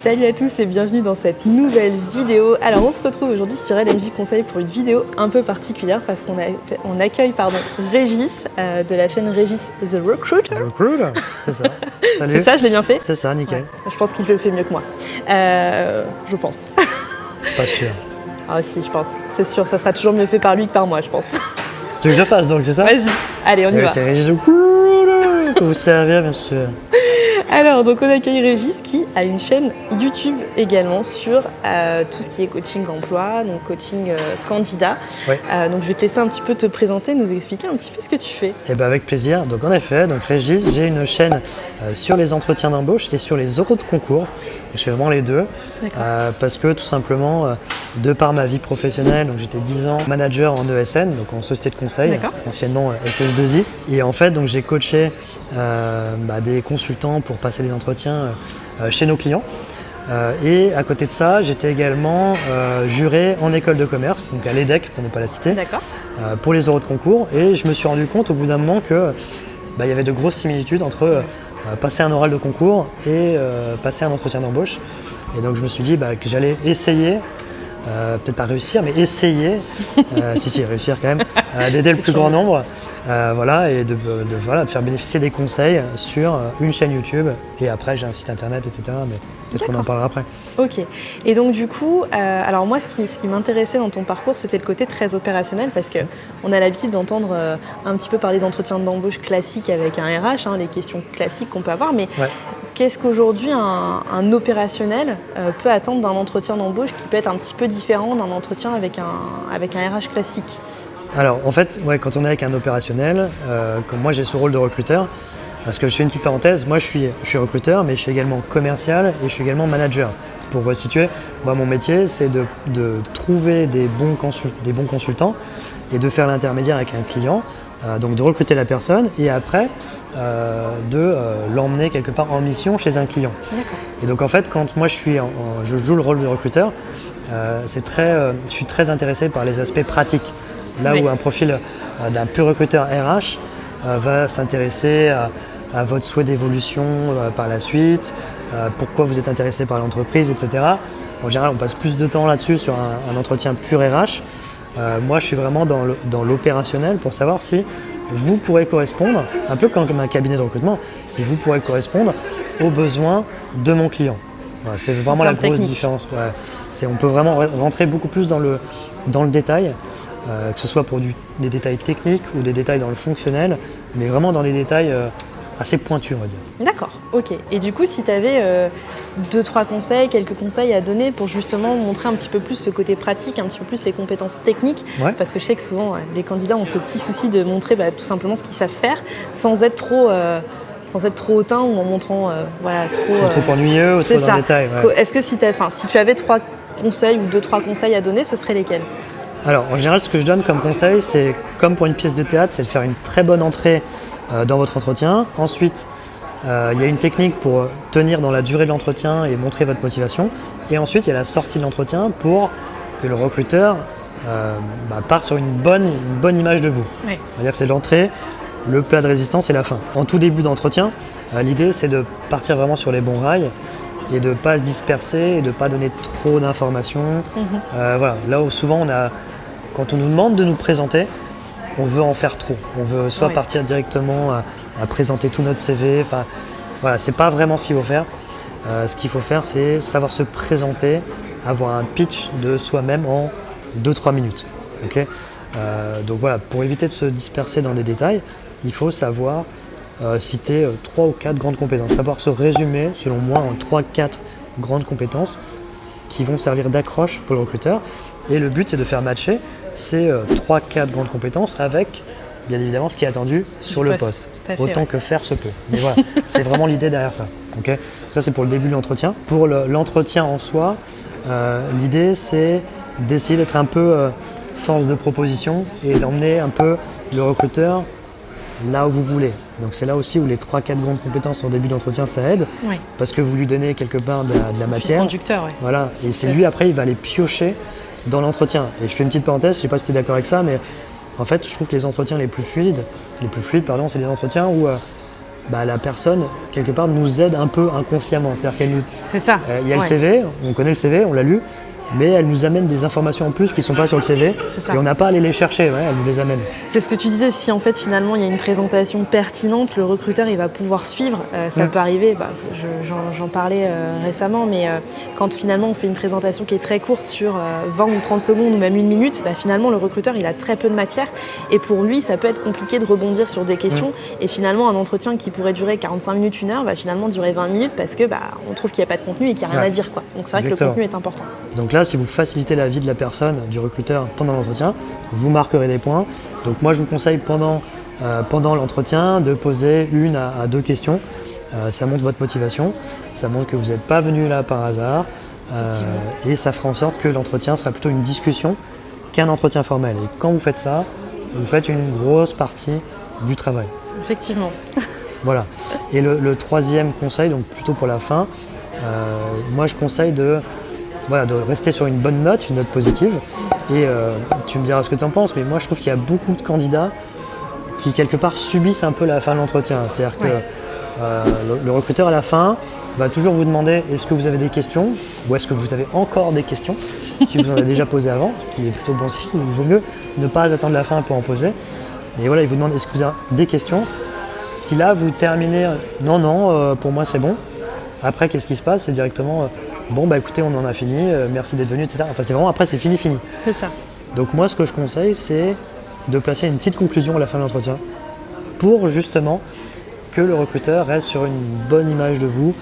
Salut à tous et bienvenue dans cette nouvelle vidéo. Alors on se retrouve aujourd'hui sur LMJ Conseil pour une vidéo un peu particulière parce qu'on accueille Régis de la chaîne Régis The Recruiter. The Recruiter, c'est ça. Salut. C'est ça, je l'ai bien fait? C'est ça, nickel. Ouais, je pense qu'il le fait mieux que moi. Je pense. Pas sûr. Ah si, je pense. C'est sûr, ça sera toujours mieux fait par lui que par moi, je pense. Tu veux que je fasse donc, c'est ça? Vas-y, allez, on y va. C'est Régis The Recruiter pour vous servir, bien sûr. Alors, donc on accueille Régis qui a une chaîne YouTube également sur tout ce qui est coaching emploi, donc coaching candidat. Ouais. Donc je vais te laisser un petit peu te présenter, nous expliquer un petit peu ce que tu fais. Et bien avec plaisir. Donc en effet, donc Régis, j'ai une chaîne sur les entretiens d'embauche et sur les oraux de concours. Je fais vraiment les deux parce que tout simplement, de par ma vie professionnelle, donc j'étais 10 ans manager en ESN, donc en société de conseil, anciennement SS2I. Et en fait, donc j'ai coaché des consultants pour passer les entretiens chez nos clients. Et à côté de ça, j'étais également juré en école de commerce, donc à l'EDEC pour ne pas la citer, pour les oraux de concours. Et je me suis rendu compte au bout d'un moment que il y avait de grosses similitudes entre passer un oral de concours et passer un entretien d'embauche. Et donc je me suis dit que j'allais essayer, peut-être pas réussir, mais essayer, si réussir quand même, d'aider le plus grand nombre. Et de faire bénéficier des conseils sur une chaîne YouTube et après j'ai un site internet, etc. Mais peut-être qu'on en parlera après. Ok. Et donc du coup, alors moi ce qui m'intéressait dans ton parcours, c'était le côté très opérationnel parce qu'on a l'habitude d'entendre un petit peu parler d'entretien d'embauche classique avec un RH, les questions classiques qu'on peut avoir, mais qu'est-ce qu'aujourd'hui un opérationnel peut attendre d'un entretien d'embauche qui peut être un petit peu différent d'un entretien avec un RH classique? Alors en fait, quand on est avec un opérationnel, comme moi j'ai ce rôle de recruteur, parce que je fais une petite parenthèse, moi je suis recruteur mais je suis également commercial et je suis également manager. Pour vous situer, moi mon métier c'est de trouver des bons consultants et de faire l'intermédiaire avec un client, donc de recruter la personne et après de l'emmener quelque part en mission chez un client. Et donc en fait quand moi je joue le rôle de recruteur, je suis très intéressé par les aspects pratiques. Là où un profil d'un pur recruteur RH va s'intéresser à votre souhait d'évolution par la suite, pourquoi vous êtes intéressé par l'entreprise, etc. En général, on passe plus de temps là-dessus sur un entretien pur RH. Moi, je suis vraiment dans l'opérationnel pour savoir si vous pourrez correspondre, un peu comme un cabinet de recrutement, si vous pourrez correspondre aux besoins de mon client. Voilà, c'est vraiment la grosse différence. On peut vraiment rentrer beaucoup plus dans le détail. Que ce soit pour des détails techniques ou des détails dans le fonctionnel, mais vraiment dans les détails assez pointus, on va dire. D'accord, ok. Et du coup, si tu avais quelques conseils à donner pour justement montrer un petit peu plus ce côté pratique, un petit peu plus les compétences techniques, parce que je sais que souvent les candidats ont ce petit souci de montrer tout simplement ce qu'ils savent faire sans être trop hautain ou en montrant trop ennuyeux ou trop dans le détail. Est-ce que si tu avais 3 conseils ou 2-3 conseils à donner, ce seraient lesquels? Alors, en général, ce que je donne comme conseil, c'est comme pour une pièce de théâtre, c'est de faire une très bonne entrée dans votre entretien. Ensuite, il y a une technique pour tenir dans la durée de l'entretien et montrer votre motivation. Et ensuite, il y a la sortie de l'entretien pour que le recruteur parte sur une bonne image de vous. C'est-à-dire que c'est l'entrée, le plat de résistance et la fin. En tout début d'entretien, l'idée, c'est de partir vraiment sur les bons rails et de ne pas se disperser et de ne pas donner trop d'informations. Là où souvent, quand on nous demande de nous présenter, on veut en faire trop. On veut soit partir directement à présenter tout notre CV. C'est pas vraiment ce qu'il faut faire. Ce qu'il faut faire, c'est savoir se présenter, avoir un pitch de soi-même en 2-3 minutes. Pour éviter de se disperser dans des détails, il faut savoir citer 3 ou 4 grandes compétences, savoir se résumer selon moi en 3-4 grandes compétences qui vont servir d'accroche pour le recruteur. Et le but c'est de faire matcher ces 3-4 grandes compétences avec bien évidemment ce qui est attendu sur le poste, autant que faire se peut. Mais voilà, c'est vraiment l'idée derrière ça. Ça c'est pour le début de l'entretien. Pour l'entretien en soi, l'idée c'est d'essayer d'être un peu force de proposition et d'emmener un peu le recruteur là où vous voulez. Donc c'est là aussi où les 3-4 grandes compétences en début d'entretien ça aide, parce que vous lui donnez quelque part de la matière. Conducteur, Voilà, et c'est lui après il va aller piocher dans l'entretien. Et je fais une petite parenthèse, je sais pas si tu es d'accord avec ça, mais en fait je trouve que les entretiens les plus fluides, c'est les entretiens où la personne, quelque part, nous aide un peu inconsciemment. C'est-à-dire qu'elle nous... C'est ça. Il y a le CV, on connaît le CV, on l'a lu, mais elle nous amène des informations en plus qui ne sont pas sur le CV et on n'a pas à aller les chercher, elle nous les amène. C'est ce que tu disais, si en fait finalement il y a une présentation pertinente, le recruteur il va pouvoir suivre, ça peut arriver, j'en parlais récemment, mais quand finalement on fait une présentation qui est très courte sur 20 ou 30 secondes ou même 1 minute, finalement le recruteur il a très peu de matière et pour lui ça peut être compliqué de rebondir sur des questions et finalement un entretien qui pourrait durer 45 minutes, 1 heure va finalement durer 20 minutes parce que on trouve qu'il n'y a pas de contenu et qu'il n'y a rien à dire, quoi. Donc c'est vrai que le contenu est important. Donc là, si vous facilitez la vie de la personne, du recruteur pendant l'entretien, vous marquerez des points. Donc moi, je vous conseille pendant l'entretien de poser 1 à 2 questions. Ça montre votre motivation, ça montre que vous n'êtes pas venu là par hasard et ça fera en sorte que l'entretien sera plutôt une discussion qu'un entretien formel. Et quand vous faites ça, vous faites une grosse partie du travail. Effectivement. Voilà. Et le 3e conseil, donc plutôt pour la fin, moi je conseille de rester sur une bonne note, une note positive. Et tu me diras ce que tu en penses, mais moi je trouve qu'il y a beaucoup de candidats qui quelque part subissent un peu la fin de l'entretien. C'est-à-dire que le recruteur à la fin va toujours vous demander est-ce que vous avez des questions ou est-ce que vous avez encore des questions si vous en avez déjà posé avant, ce qui est plutôt bon signe. Il vaut mieux ne pas attendre la fin pour en poser. Et voilà, il vous demande est-ce que vous avez des questions. Si là vous terminez non, pour moi c'est bon. Après, qu'est-ce qui se passe? C'est directement écoutez, on en a fini, merci d'être venu, etc. Enfin, c'est vraiment après, c'est fini. C'est ça. Donc, moi, ce que je conseille, c'est de placer une petite conclusion à la fin de l'entretien pour justement que le recruteur reste sur une bonne image de vous,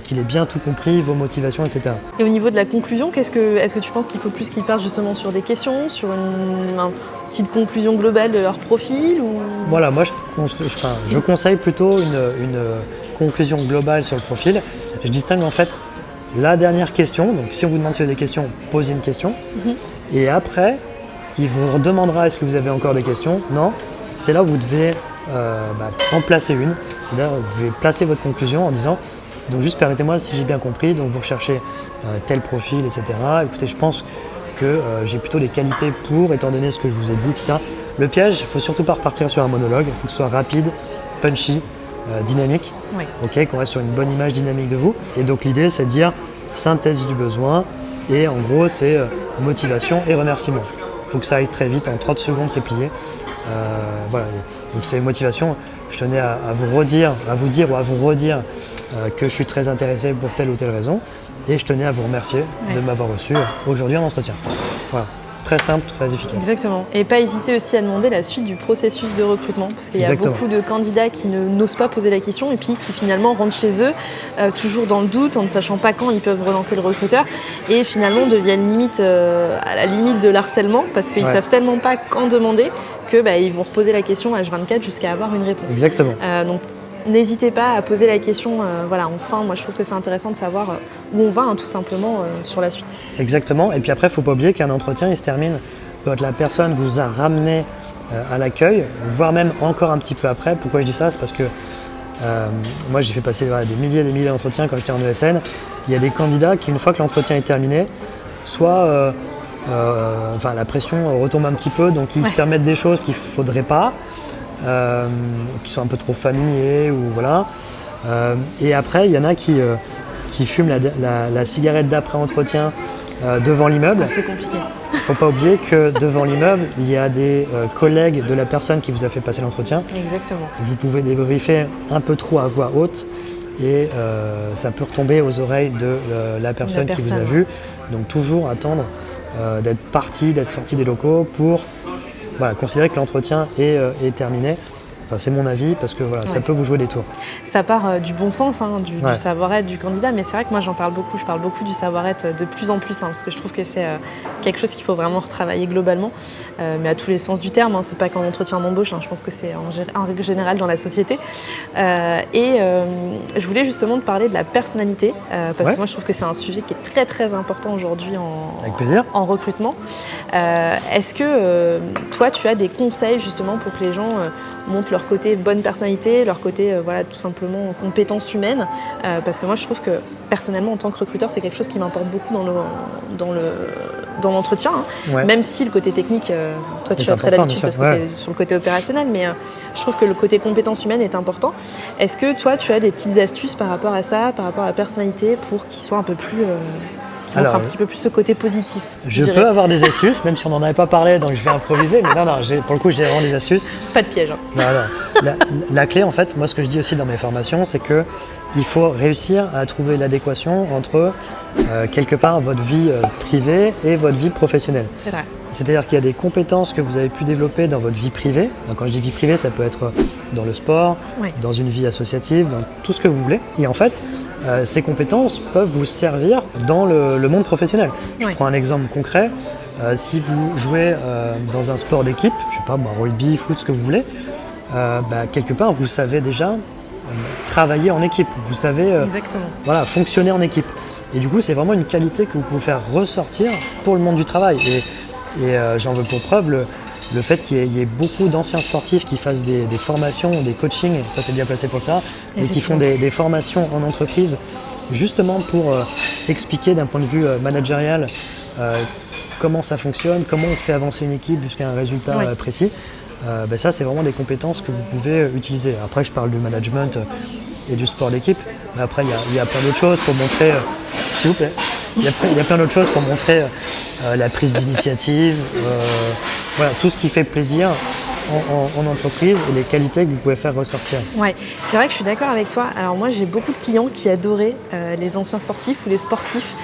qu'il ait bien tout compris, vos motivations, etc. Et au niveau de la conclusion, est-ce que tu penses qu'il faut plus qu'ils partent justement sur des questions, sur une petite conclusion globale de leur profil ou... Voilà, moi, je conseille plutôt une conclusion globale sur le profil. Je distingue en fait la dernière question, donc si on vous demande si vous avez des questions, posez une question. Et après, il vous demandera est-ce que vous avez encore des questions. Non, c'est là où vous devez en placer une. C'est-à-dire vous devez placer votre conclusion en disant donc juste permettez-moi si j'ai bien compris, donc vous recherchez tel profil, etc. Écoutez, je pense que j'ai plutôt les qualités pour, étant donné ce que je vous ai dit, etc. Le piège, il ne faut surtout pas repartir sur un monologue, il faut que ce soit rapide, punchy, dynamique, qu'on reste sur une bonne image dynamique de vous. Et donc l'idée, c'est de dire synthèse du besoin et en gros, c'est motivation et remerciement. Il faut que ça aille très vite, en 30 secondes, c'est plié. Voilà. Donc c'est motivation. Je tenais à vous dire que je suis très intéressé pour telle ou telle raison et je tenais à vous remercier de m'avoir reçu aujourd'hui en entretien. Voilà. Très simple, très efficace. Exactement. Et pas hésiter aussi à demander la suite du processus de recrutement, parce qu'il y a beaucoup de candidats qui n'osent pas poser la question et puis qui finalement rentrent chez eux, toujours dans le doute, en ne sachant pas quand ils peuvent relancer le recruteur, et finalement deviennent à la limite de l'harcèlement, parce qu'ils savent tellement pas quand demander que ils vont reposer la question H24 jusqu'à avoir une réponse. Exactement. Donc n'hésitez pas à poser la question, enfin, moi je trouve que c'est intéressant de savoir où on va, tout simplement, sur la suite. Exactement, et puis après, il ne faut pas oublier qu'un entretien, il se termine quand la personne vous a ramené à l'accueil, voire même encore un petit peu après. Pourquoi je dis ça? C'est parce que moi j'ai fait passer des milliers d'entretiens quand j'étais en ESN. Il y a des candidats qui, une fois que l'entretien est terminé, soit la pression retombe un petit peu, donc ils se permettent des choses qu'il ne faudrait pas. Qui sont un peu trop familiers ou voilà. Et après, il y en a qui fument la cigarette d'après-entretien devant l'immeuble. C'est compliqué. Il ne faut pas oublier que devant l'immeuble, il y a des collègues de la personne qui vous a fait passer l'entretien. Exactement. Vous pouvez débriefer un peu trop à voix haute et ça peut retomber aux oreilles de la personne qui vous a vu. Donc toujours attendre d'être parti, d'être sorti des locaux pour considérer que l'entretien est terminé. Enfin, c'est mon avis parce que ça peut vous jouer des tours. Ça part du bon sens, du savoir-être du candidat, mais c'est vrai que moi j'en parle beaucoup, je parle beaucoup du savoir-être de plus en plus, parce que je trouve que c'est quelque chose qu'il faut vraiment retravailler globalement, mais à tous les sens du terme, c'est pas qu'en entretien d'embauche, je pense que c'est en règle générale dans la société. Je voulais justement te parler de la personnalité, parce que moi je trouve que c'est un sujet qui est très très important aujourd'hui en recrutement. Est-ce que toi tu as des conseils justement pour que les gens montrent leur côté bonne personnalité, leur côté tout simplement compétences humaines, parce que moi je trouve que personnellement en tant que recruteur c'est quelque chose qui m'importe beaucoup dans l'entretien, hein. Ouais. Même si le côté technique, toi tu as très important, l'habitude bien parce sûr. que Ouais. tu es sur le côté opérationnel, mais je trouve que le côté compétences humaines est important. Est-ce que toi tu as des petites astuces par rapport à ça, par rapport à la personnalité, pour qu'il soit un peu plus... qui montre un petit peu plus ce côté positif? Je dirais. peux avoir des astuces, même si on n'en avait pas parlé, donc je vais improviser. Mais non, pour le coup, j'ai vraiment des astuces. Pas de piège. Hein. Non, non. La clé, en fait, moi, ce que je dis aussi dans mes formations, c'est que il faut réussir à trouver l'adéquation entre, quelque part, votre vie privée et votre vie professionnelle. C'est vrai. C'est-à-dire qu'il y a des compétences que vous avez pu développer dans votre vie privée. Donc, quand je dis vie privée, ça peut être dans le sport, Oui. dans une vie associative, dans tout ce que vous voulez. Et en fait, ces compétences peuvent vous servir dans le monde professionnel. Je Oui. prends un exemple concret. Si vous jouez dans un sport d'équipe, je sais pas moi, rugby, foot, ce que vous voulez, quelque part, vous savez déjà travailler en équipe. Vous savez Exactement. voilà, fonctionner en équipe. Et du coup, c'est vraiment une qualité que vous pouvez faire ressortir pour le monde du travail. Et j'en veux pour preuve le fait qu'il y ait beaucoup d'anciens sportifs qui fassent des formations, des coachings, toi tu es bien placé pour ça, et qui font des formations en entreprise justement pour expliquer d'un point de vue managérial comment ça fonctionne, comment on fait avancer une équipe jusqu'à un résultat précis. Ça, c'est vraiment des compétences que vous pouvez utiliser. Après, je parle du management et du sport d'équipe, mais après, il y a plein d'autres choses pour montrer, s'il vous plaît, il y a plein d'autres choses pour montrer la prise d'initiative, voilà, tout ce qui fait plaisir en entreprise et les qualités que vous pouvez faire ressortir. Ouais, c'est vrai que je suis d'accord avec toi. Alors moi, j'ai beaucoup de clients qui adoraient les anciens sportifs ou les sportifs,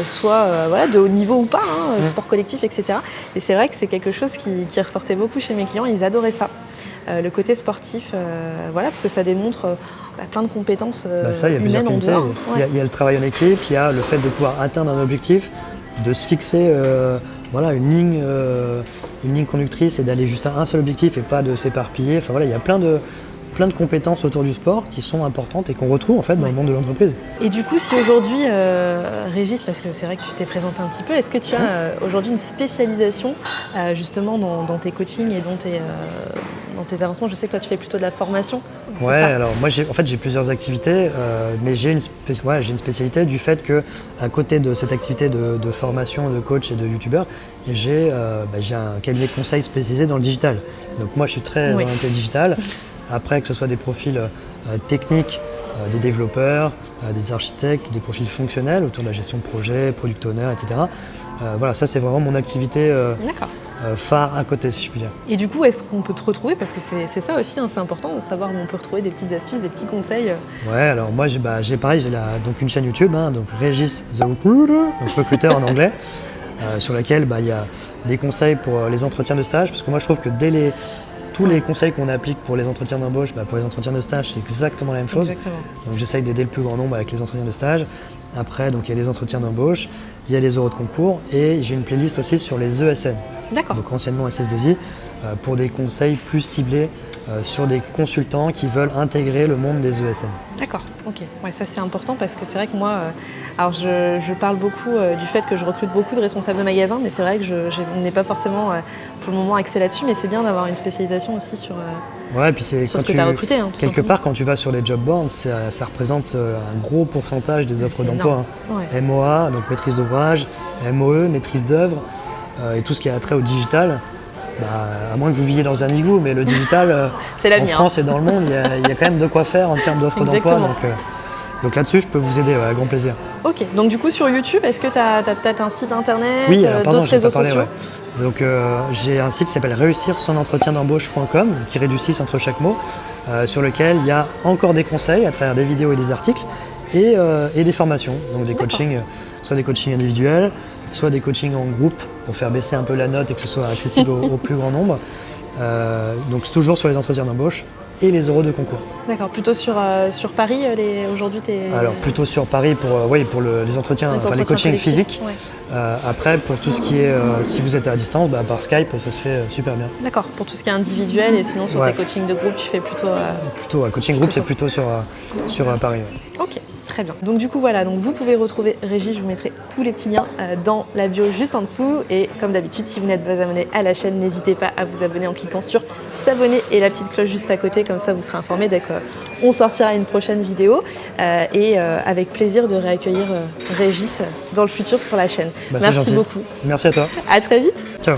soit de haut niveau ou pas, sport collectif, etc. Et c'est vrai que c'est quelque chose qui ressortait beaucoup chez mes clients. Ils adoraient ça. Le côté sportif, parce que ça démontre plein de compétences Ça, il y a plusieurs humaines en qualités. dehors. Ouais. Il y a le travail en équipe, il y a le fait de pouvoir atteindre un objectif, de se fixer une ligne conductrice et d'aller juste à un seul objectif et pas de s'éparpiller. Enfin, voilà, il y a plein de compétences autour du sport qui sont importantes et qu'on retrouve en fait dans le monde de l'entreprise. Et du coup, si aujourd'hui, Régis, parce que c'est vrai que tu t'es présenté un petit peu, est-ce que tu as aujourd'hui une spécialisation justement dans tes coachings et dans tes avancements? Je sais que toi tu fais plutôt de la formation. Ouais, alors moi j'ai plusieurs activités, mais j'ai une spécialité du fait que à côté de cette activité de formation, de coach et de youtubeur, j'ai un cabinet de conseil spécialisé dans le digital. Donc moi je suis très orienté digital. Après, que ce soit des profils techniques, des développeurs, des architectes, des profils fonctionnels autour de la gestion de projet, product owner, etc. Ça c'est vraiment mon activité phare à côté, si je puis dire. Et du coup, est-ce qu'on peut te retrouver? Parce que c'est ça aussi, c'est important de savoir où on peut retrouver des petites astuces, des petits conseils. Ouais, alors moi j'ai donc une chaîne YouTube, donc Régis the Recruiter, donc recruteur en anglais, sur laquelle il y a des conseils pour les entretiens de stage, parce que moi je trouve que tous les conseils qu'on applique pour les entretiens d'embauche, pour les entretiens de stage, c'est exactement la même chose. Exactement. Donc j'essaye d'aider le plus grand nombre avec les entretiens de stage. Après, donc il y a les entretiens d'embauche, il y a les euros de concours et j'ai une playlist aussi sur les ESN. D'accord. Donc anciennement SS2I, pour des conseils plus ciblés sur des consultants qui veulent intégrer le monde des ESN. D'accord, ok. Ouais, ça c'est important parce que c'est vrai que moi, je parle beaucoup du fait que je recrute beaucoup de responsables de magasins, mais c'est vrai que je n'ai pas forcément pour le moment accès là-dessus, mais c'est bien d'avoir une spécialisation aussi sur puis c'est ce que tu as recruté. Quelque part, quand tu vas sur les job boards, ça représente un gros pourcentage des offres d'emploi. Ouais. MOA, donc maîtrise d'ouvrage, MOE, maîtrise d'œuvre, et tout ce qui a trait au digital. À moins que vous viviez dans un igloo, mais le digital, c'est en France et dans le monde, il y a quand même de quoi faire en termes d'offres d'emploi. Donc là-dessus, je peux vous aider avec grand plaisir. Ok, donc du coup sur YouTube, est-ce que tu as peut-être un site internet, d'autres j'ai réseaux pas parlé, sociaux? Donc j'ai un site qui s'appelle réussir-son-entretien-d'embauche.com, tiré du 6 entre chaque mot, sur lequel il y a encore des conseils à travers des vidéos et des articles et des formations, donc des coachings, soit des coachings individuels, soit des coachings en groupe pour faire baisser un peu la note et que ce soit accessible au plus grand nombre. Donc c'est toujours sur les entretiens d'embauche et les euros de concours. D'accord, plutôt sur Paris aujourd'hui Alors plutôt sur Paris pour les entretiens, les coachings physiques. Ouais. Après pour tout ce qui est, si vous êtes à distance, par Skype ça se fait super bien. D'accord, pour tout ce qui est individuel et sinon sur tes coachings de groupe tu fais plutôt... coaching groupe c'est plutôt sur Paris. Ok. Très bien. Donc du coup voilà, donc vous pouvez retrouver Régis, je vous mettrai tous les petits liens dans la bio juste en dessous et comme d'habitude si vous n'êtes pas abonné à la chaîne, n'hésitez pas à vous abonner en cliquant sur s'abonner et la petite cloche juste à côté, comme ça vous serez informé dès qu'on sortira une prochaine vidéo et avec plaisir de réaccueillir Régis dans le futur sur la chaîne. Bah, merci beaucoup. Merci à toi. À très vite. Ciao.